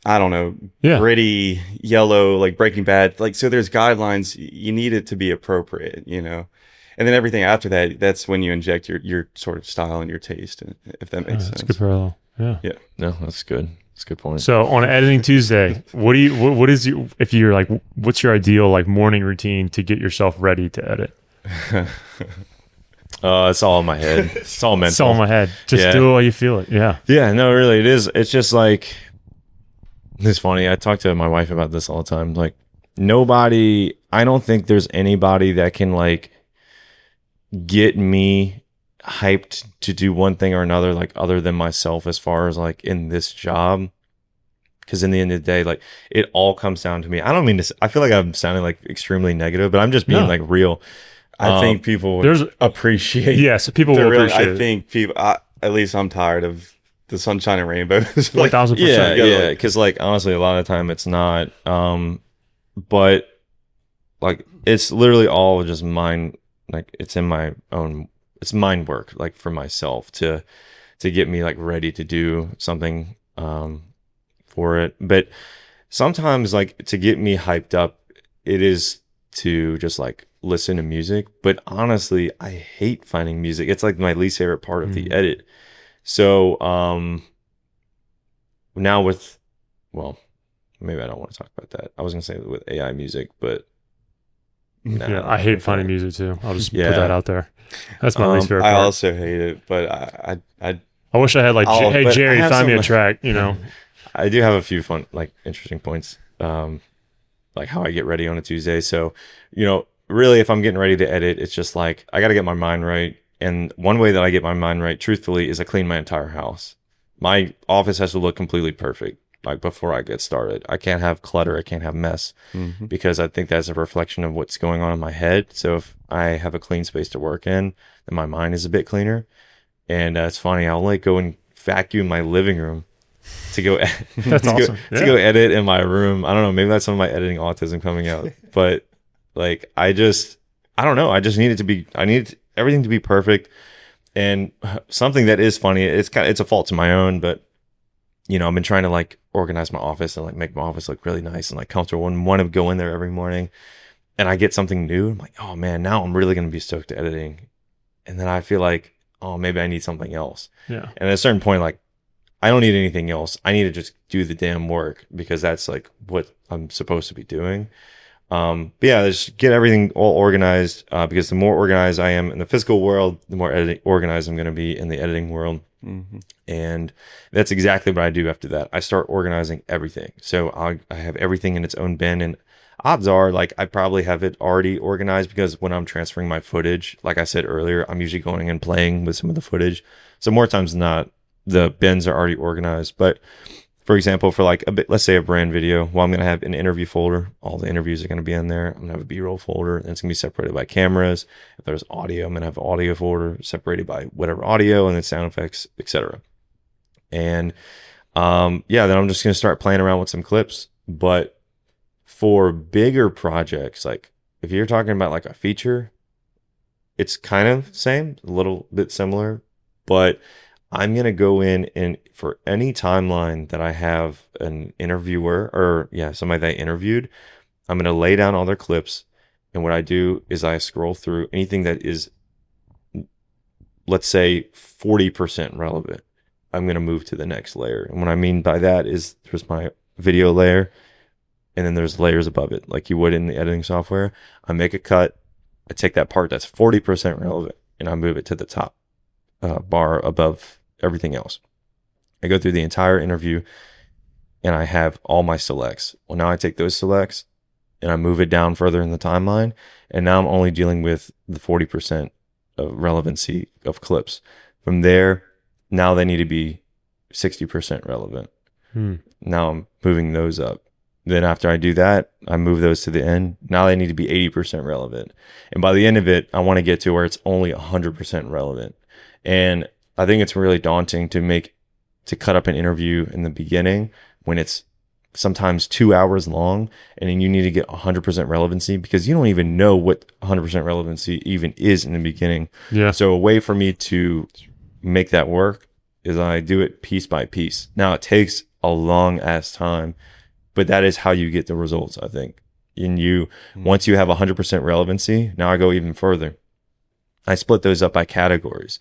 I don't know, gritty yellow, like Breaking Bad. Like, so there's guidelines. You need it to be appropriate, and then everything after that, that's when you inject your sort of style and your taste, if that makes sense. That's a good parallel. Yeah. Yeah. No, that's good. That's a good point. So on Editing Tuesday, what is if you're like, what's your ideal like morning routine to get yourself ready to edit? It's all in my head. It's all mental. It's all in my head. Just do it while you feel it. Yeah. Yeah. No, really, it is. It's just like, it's funny. I talk to my wife about this all the time. Like, I don't think there's anybody that can like get me hyped to do one thing or another, like other than myself, as far as like in this job. Because in the end of the day, like it all comes down to me. I don't mean to, I feel like I'm sounding like extremely negative, but I'm just being like real. I think people would appreciate. Yes, people will appreciate it. I think people, at least I'm tired of the sunshine and rainbows. Like, 1,000%. Yeah. Because like honestly, a lot of the time it's not. But like it's literally all just mine. Like it's in my own. It's mind work, like for myself to get me like ready to do something for it. But sometimes like to get me hyped up, it is to just like listen to music. But honestly, I hate finding music. It's like my least favorite part of the edit. So now with, well, maybe I don't want to talk about that. I was gonna say with AI music, but yeah, I hate finding music too. I'll just put that out there. That's my least favorite part. I also hate it, but I wish I had like, hey Jerry, find me a track. I do have a few fun, like interesting points, like how I get ready on a Tuesday. So, really, if I'm getting ready to edit, it's just like I got to get my mind right. And one way that I get my mind right, truthfully, is I clean my entire house. My office has to look completely perfect, like before I get started. I can't have clutter. I can't have mess, because I think that's a reflection of what's going on in my head. So if I have a clean space to work in, then my mind is a bit cleaner. And it's funny, I'll like go and vacuum my living room to go that's awesome. To go edit in my room. I don't know, maybe that's some of my editing autism coming out. But like I don't know, I just need it to be, I need everything to be perfect. And something that is funny, it's a fault to my own, but I've been trying to like organize my office and like make my office look really nice and like comfortable and want to go in there every morning. And I get something new. I'm like, oh man, now I'm really going to be stoked to editing. And then I feel like, oh, maybe I need something else. Yeah. And at a certain point, like, I don't need anything else. I need to just do the damn work because that's like what I'm supposed to be doing. But yeah, just get everything all organized because the more organized I am in the physical world, the more organized I'm going to be in the editing world. Mm-hmm. And that's exactly what I do after that. I start organizing everything. So I have everything in its own bin, and odds are like I probably have it already organized because when I'm transferring my footage, like I said earlier, I'm usually going and playing with some of the footage. So more times than not, the bins are already organized. But for example, for like let's say a brand video, well, I'm going to have an interview folder. All the interviews are going to be in there. I'm going to have a B-roll folder, and it's going to be separated by cameras. If there's audio, I'm going to have an audio folder separated by whatever audio and then sound effects, etc. And yeah, then I'm just going to start playing around with some clips. But for bigger projects, like if you're talking about like a feature, it's kind of same, a little bit similar, but I'm going to go in and for any timeline that I have an interviewer or somebody that I interviewed, I'm going to lay down all their clips. And what I do is I scroll through anything that is, let's say 40% relevant. I'm going to move to the next layer. And what I mean by that is there's my video layer and then there's layers above it, like you would in the editing software. I make a cut. I take that part that's 40% relevant and I move it to the top bar above everything else. I go through the entire interview and I have all my selects. Well, now I take those selects and I move it down further in the timeline. And now I'm only dealing with the 40% of relevancy of clips. From there, now they need to be 60% relevant. Now I'm moving those up. Then after I do that, I move those to the end. Now they need to be 80% relevant. And by the end of it, I want to get to where it's only 100% relevant. And I think it's really daunting to cut up an interview in the beginning when it's sometimes 2 hours long and then you need to get 100% relevancy because you don't even know what 100% relevancy even is in the beginning. Yeah. So a way for me to make that work is I do it piece by piece. Now it takes a long ass time, but that is how you get the results, I think. And once you have 100% relevancy, now I go even further. I split those up by categories.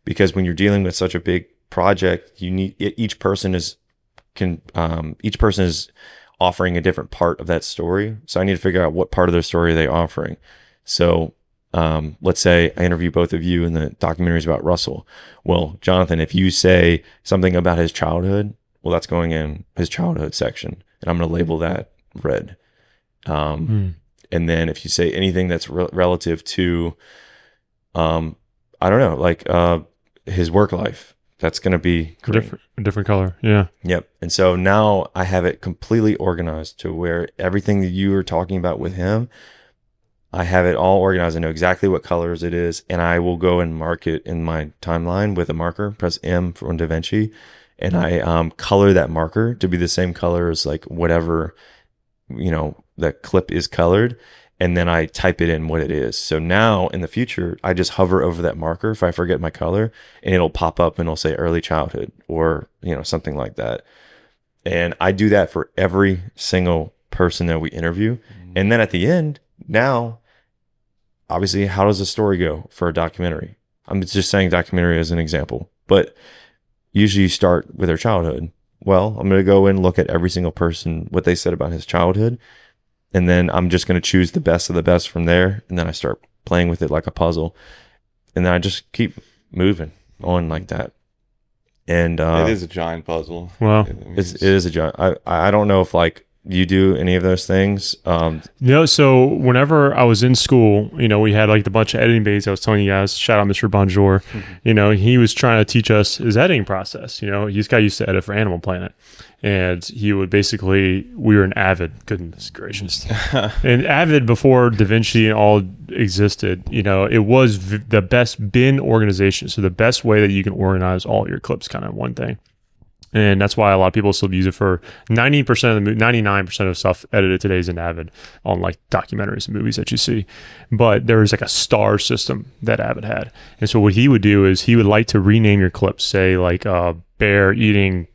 Because when you're dealing with such a big project, you need each person is offering a different part of that story. So I need to figure out what part of their story are they offering. So let's say I interview both of you and the documentaries about Russell. Well, Jonathan, if you say something about his childhood, well, that's going in his childhood section, and I'm going to label that red. And then if you say anything that's relative to, I don't know, like his work life, that's going to be green. Different color. Yeah. Yep. And so now I have it completely organized to where everything that you were talking about with him, I have it all organized. I know exactly what colors it is, and I will go and mark it in my timeline with a marker, press M from DaVinci, and I color that marker to be the same color as like whatever, the clip is colored. And then I type it in what it is. So now in the future, I just hover over that marker if I forget my color, and it'll pop up and it'll say early childhood or, something like that. And I do that for every single person that we interview. And then at the end, now, obviously, how does the story go for a documentary? I'm just saying documentary as an example, but usually you start with their childhood. Well, I'm going to go and look at every single person, what they said about his childhood. And then I'm just going to choose the best of the best from there. And then I start playing with it like a puzzle. And then I just keep moving on like that. And it is a giant puzzle. Wow. It is a giant. I don't know if like you do any of those things. So whenever I was in school, we had like the bunch of editing bays I was telling you guys, shout out Mr. Bonjour, he was trying to teach us his editing process. This guy used to edit for Animal Planet, and he would we were an Avid, goodness gracious. And Avid before DaVinci and all existed, it was the best bin organization. So the best way that you can organize all your clips, kind of one thing. And that's why a lot of people still use it for 99% of stuff edited today is in Avid on like documentaries and movies that you see. But there was like a star system that Avid had. And so what he would do is he would like to rename your clips, say like bear eating,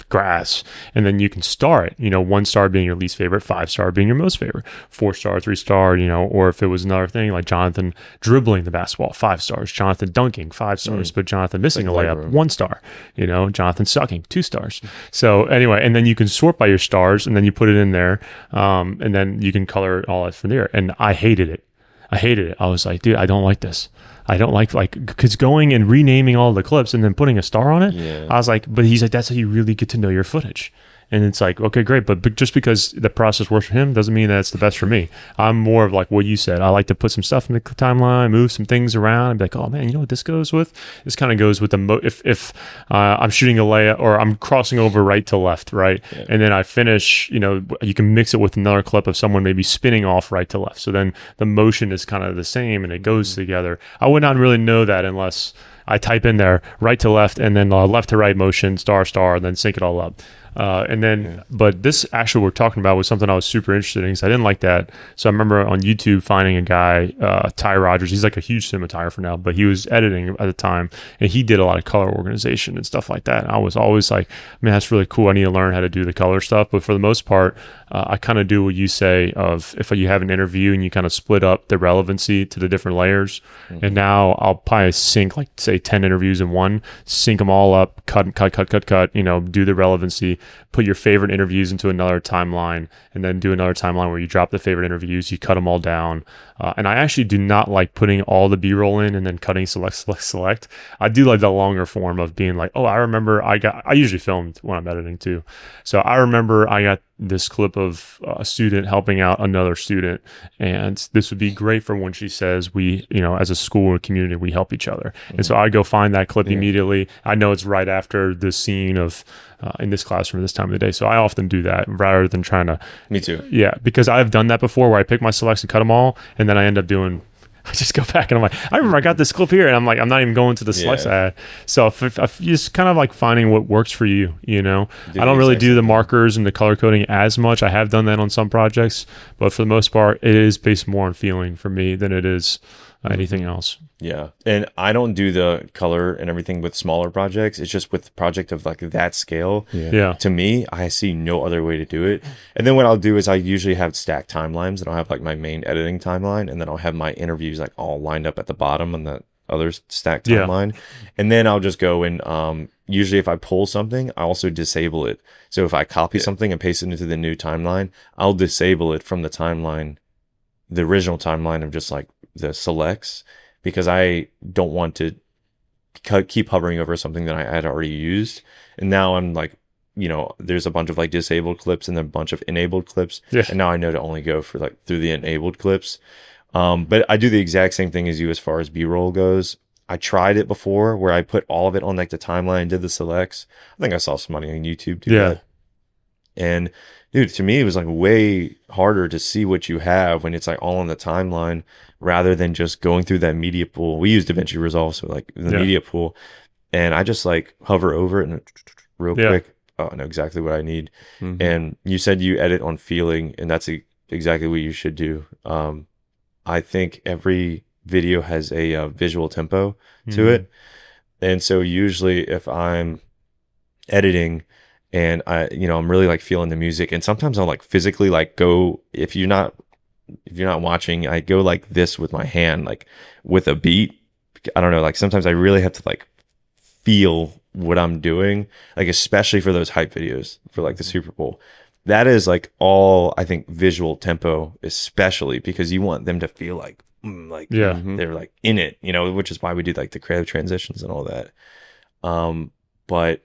grass, and then you can star it, 1 star being your least favorite, 5-star being your most favorite, 4-star, 3-star, or if it was another thing like Jonathan dribbling the basketball, 5 stars, Jonathan dunking, 5 stars, but Jonathan missing Like a layup, Lightroom. 1 star, Jonathan sucking, 2 stars. So anyway, and then you can sort by your stars, and then you put it in there, and then you can color it all out from there. And I hated it. I was like, dude, I don't like this. I don't like because going and renaming all the clips and then putting a star on it. Yeah. I was like, but he's like, that's how you really get to know your footage. And it's like, okay, great. But just because the process works for him doesn't mean that it's the best for me. I'm more of like what you said. I like to put some stuff in the timeline, move some things around, and be like, oh man, you know what this goes with? This kind of goes with the if I'm shooting a layup or I'm crossing over right to left, right? Yeah. And then I finish, you can mix it with another clip of someone maybe spinning off right to left. So then the motion is kind of the same and it goes together. I would not really know that unless I type in there right to left and then left to right motion, star, and then sync it all up. But this actually we're talking about was something I was super interested in because I didn't like that. So I remember on YouTube finding a guy, Ty Rogers. He's like a huge cinematographer now, but he was editing at the time and he did a lot of color organization and stuff like that. And I was always like, man, that's really cool. I need to learn how to do the color stuff. But for the most part, I kind of do what you say of if you have an interview and you kind of split up the relevancy to the different layers. Mm-hmm. And now I'll probably sync like say 10 interviews in one, sync them all up, cut, do the relevancy, put your favorite interviews into another timeline, and then do another timeline where you drop the favorite interviews, you cut them all down. And I actually do not like putting all the B-roll in and then cutting select. I do like the longer form of being like, oh, I remember I usually filmed when I'm editing too. So I remember I got this clip of a student helping out another student, and this would be great for when she says we, as a school and community, we help each other. Mm-hmm. And so I go find that clip immediately. I know it's right after the scene of in this classroom this time of the day. So I often do that rather than trying to. Me too. Yeah, because I've done that before where I pick my selects and cut them all, and then I end up doing. I just go back and I'm like, I remember I got this clip here, and I'm like, I'm not even going to the selects I had. So if you just kind of like finding what works for you, I don't really do the markers and the color coding as much. I have done that on some projects, but for the most part, it is based more on feeling for me than it is anything else. Yeah. And I don't do the color and everything with smaller projects. It's just with project of like that scale. Yeah. To me, I see no other way to do it. And then what I'll do is I usually have stacked timelines, and I'll have like my main editing timeline, and then I'll have my interviews like all lined up at the bottom on the other stacked timeline. And then I'll just go and usually if I pull something, I also disable it. So if I copy something and paste it into the new timeline, I'll disable it from the timeline, the original timeline of just like the selects, because I don't want to keep hovering over something that I had already used. And now I'm like, there's a bunch of like disabled clips and then a bunch of enabled clips. Yeah. And now I know to only go for like through the enabled clips. But I do the exact same thing as you as far as B-roll goes. I tried it before where I put all of it on like the timeline and did the selects. I think I saw somebody on YouTube do that. And dude, to me, it was like way harder to see what you have when it's like all on the timeline rather than just going through that media pool. We use DaVinci Resolve, so like the media pool, and I just like hover over it and real quick. Oh, I know exactly what I need. Mm-hmm. And you said you edit on feeling, and that's exactly what you should do. I think every video has a visual tempo to it. And so usually if I'm editing and I'm really like feeling the music, and sometimes I'll like physically like go, if you're not watching, I go like this with my hand, like with a beat. I don't know, like sometimes I really have to like feel what I'm doing, like especially for those hype videos for like the Super Bowl. That is like all, I think, visual tempo, especially because you want them to feel like they're like in it, which is why we do like the creative transitions and all that. But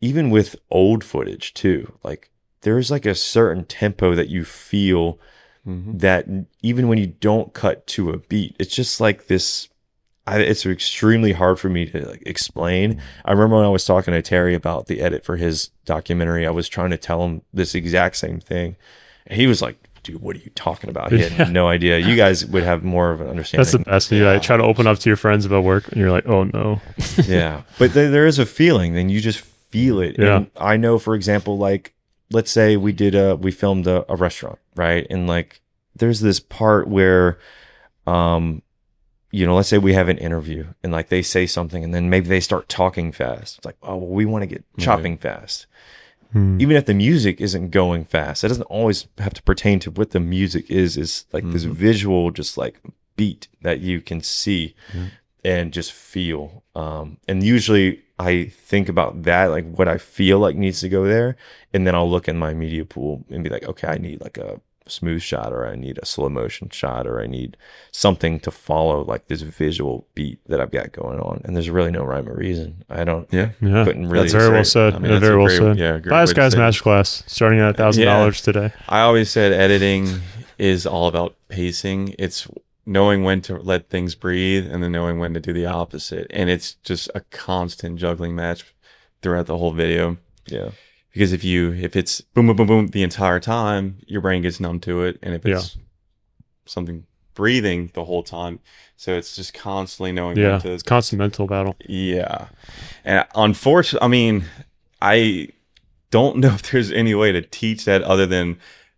even with old footage too, like there's like a certain tempo that you feel that even when you don't cut to a beat, it's just like this. It's extremely hard for me to like explain. I remember when I was talking to Terry about the edit for his documentary, I was trying to tell him this exact same thing. And he was like, dude, what are you talking about? He had no idea. You guys would have more of an understanding. That's the best. I try to open up to your friends about work and you're like, oh no. Yeah. But there is a feeling, then you just feel it. Yeah. And I know, for example, like, let's say we filmed a restaurant, right? And like, there's this part where, let's say we have an interview and like they say something and then maybe they start talking fast. It's like, oh, well, we want to get chopping fast. Even if the music isn't going fast, it doesn't always have to pertain to what the music is like this visual, just like beat that you can see and just feel. And usually I think about that, like what I feel like needs to go there. And then I'll look in my media pool and be like, okay, I need like a smooth shot, or I need a slow motion shot, or I need something to follow like this visual beat that I've got going on. And there's really no rhyme or reason. I don't. Couldn't really. That's very well said. I mean, very well said. Yeah, great Buy this way to guy's say it. masterclass starting at $1,000 today. I always said editing is all about pacing. It's knowing when to let things breathe and then knowing when to do the opposite. And it's just a constant juggling match throughout the whole video. Yeah. Because if it's boom, boom, boom, boom the entire time, your brain gets numb to it. And if it's something breathing the whole time, so it's just constantly knowing when to. It's constant mental battle. Yeah. And unfortunately, I mean, I don't know if there's any way to teach that other than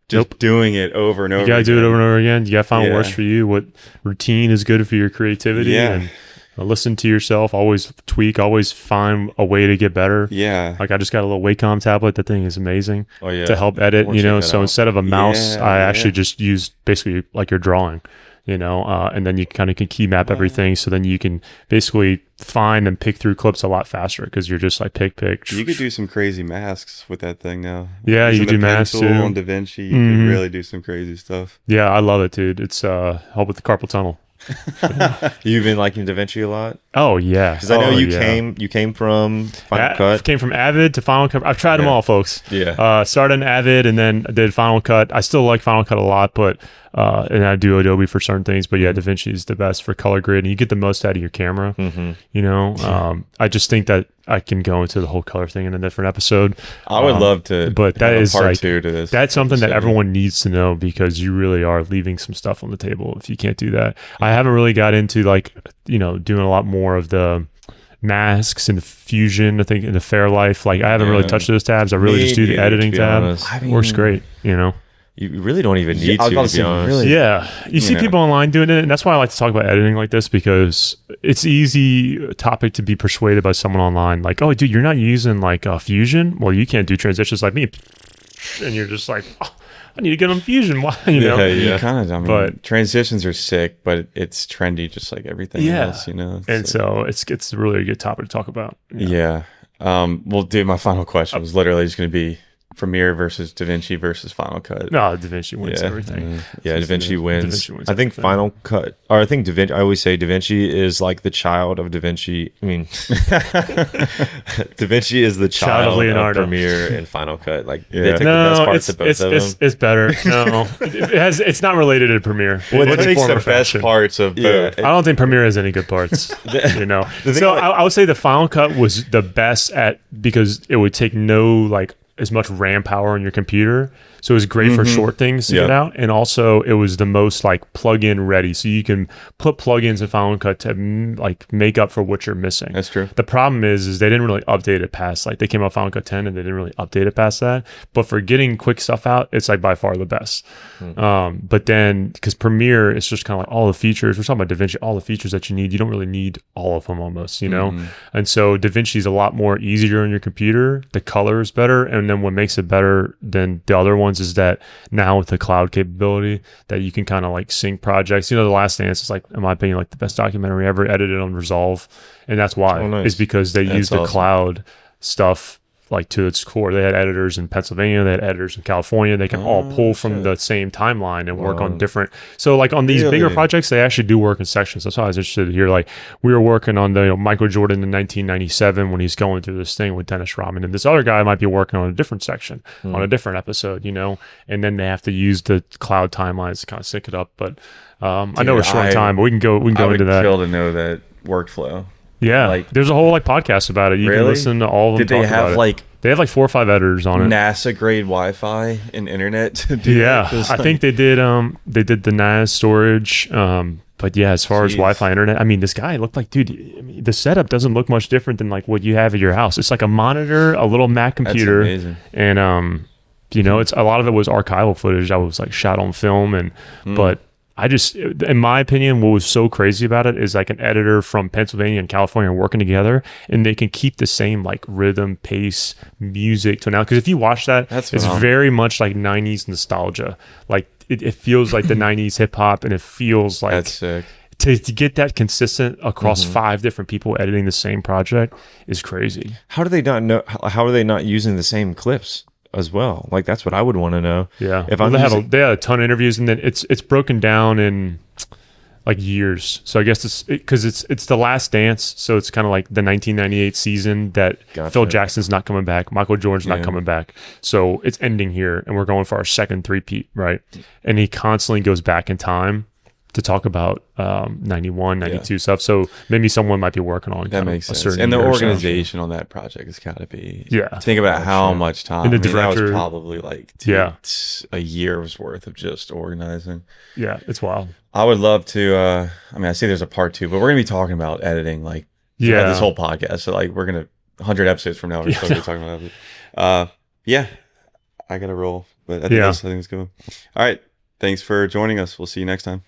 just doing it over and over. You gotta do it over and over again. You gotta find what works Yeah. for you. What routine is good for your creativity. Yeah. And listen to yourself. Always tweak. Always find a way to get better. Yeah. Like I just got a little Wacom tablet. That thing is amazing Oh yeah. to help edit. We'll You check know, that so out. instead of a mouse, Yeah, I yeah. actually just use basically like you're drawing. You know, and then you kind of can key map everything. So then you can basically find and pick through clips a lot faster because you're just like pick. You could do some crazy masks with that thing now. Yeah, you Using could do the masks, pencil too. on DaVinci, you could really do some crazy stuff. Yeah, I love it, dude. It's help with the carpal tunnel. You've been liking DaVinci a lot? Oh yeah, Because I know you yeah. came from Final Cut. Came from Avid to Final Cut. I've tried them all, folks. Yeah. Started in Avid and then I did Final Cut. I still like Final Cut a lot, but and I do Adobe for certain things. But yeah, DaVinci is the best for color grade, and you get the most out of your camera. You know, I just think that I can go into the whole color thing in a different episode. I would love to, but that have a is part like 2 to this. that's something that episode. everyone needs to know because you really are leaving some stuff on the table if you can't do that. I haven't really got into like doing a lot more of the masks and the fusion. I think in the Fairlife, like I haven't really touched those tabs. I really Me just do the neither, editing to be tab. honest. I mean, Works great, you know. You really don't even need I was to about be to say, honest. really? Yeah, you see know. people online doing it, and that's why I like to talk about editing like this because it's easy topic to be persuaded by someone online. Like, oh, dude, you're not using like Fusion. Well, you can't do transitions like me, and you're just like, oh, I need to get on Fusion. Why? You know? You kind of. I mean, But- transitions are sick, but it's trendy, just like everything else. You know. And so it's really a good topic to talk about. Yeah. Well, dude, my final question was literally just going to be Premiere versus DaVinci versus Final Cut. No, DaVinci wins Yeah. everything. Yeah, DaVinci wins. DaVinci wins I think everything. Final Cut, or I think DaVinci. I always say DaVinci is like the child of DaVinci. I mean, DaVinci is the Child child of of Leonardo. Premiere and Final Cut. Like they Yeah. took the best parts of both of them. it's better. No, it's not related to Premiere. Well, In it any takes form the or best fashion. parts of Yeah. both. I don't think Premiere has any good parts. You know, thing so like- I would say the Final Cut was the best at because it would take no like as much RAM power on your computer. So it was great for short things to get Yeah. out. And also it was the most like plug-in ready. So you can put plugins in Final Cut to like make up for what you're missing. That's true. The problem is they didn't really update it past like they came out Final Cut 10 and they didn't really update it past that. But for getting quick stuff out, it's like by far the best. But then because Premiere, it's just kind of like all the features. We're talking about DaVinci, all the features that you need. You don't really need all of them almost, you know? And so DaVinci is a lot more easier on your computer. The color is better. And then what makes it better than the other ones is that now with the cloud capability that you can kind of like sync projects. You know, The Last Dance is like, in my opinion, like the best documentary ever edited on Resolve. And that's why. Oh, nice. Is because they use the awesome. cloud stuff like to its core. They had editors in Pennsylvania, they had editors in California. They can all pull from the same timeline and work on different. So like on these bigger Really? projects, they actually do work in sections. That's why I was interested to hear. Like we were working on the Michael Jordan in 1997 when he's going through this thing with Dennis Rodman, and this other guy might be working on a different section on a different episode, you know. And then they have to use the cloud timelines to kind of sync it up. But I know we're short on time, but we can go I would into that. kill to know that workflow. Yeah, like- there's a whole like podcast about it. You can Really? listen to all of them. Did they talk about have it. like They have like 4 or 5 editors on it. NASA grade Wi-Fi and internet to do Yeah, that? 'Cause, I think they did. They did the NAS storage. But yeah, as far as Jeez. Wi-Fi internet, I mean, this guy looked like, dude. I mean, the setup doesn't look much different than like what you have at your house. It's like a monitor, a little Mac that's computer, amazing. and you know, it's a lot of it was archival footage that was like shot on film, and but I just, in my opinion, what was so crazy about it is like an editor from Pennsylvania and California working together, and they can keep the same like rhythm, pace, music to now. Because if you watch that, That's it's phenomenal. very much like 90s nostalgia. Like it feels like the 90s hip hop, and it feels like That's sick. to get that consistent across 5 different people editing the same project is crazy. How do they not know? How are they not using the same clips as well? Like that's what I would want to know. Yeah. If Well, I'm using, they had a ton of interviews, and then it's broken down in like years. So I guess it's because it's the last dance. So it's kind of like the 1998 season that Gotcha. Phil Jackson's not coming back, Michael Jordan's not Yeah. coming back. So it's ending here, and we're going for our second three-peat, right? And he constantly goes back in time to talk about 91, 92 stuff. So maybe someone might be working on That kind of makes a sense. certain And the year or so. organization on that project has got to be. Yeah. Think about how much time. And the that was director- probably like a year's worth of just organizing. Yeah, it's wild. I would love to. I mean, I see there's a part 2, but we're gonna be talking about editing like Yeah. throughout this whole podcast. So like we're gonna 100 episodes from now we're still gonna be talking about it. Yeah, I gotta roll, but I think Yeah. I think it's good. All right, thanks for joining us. We'll see you next time.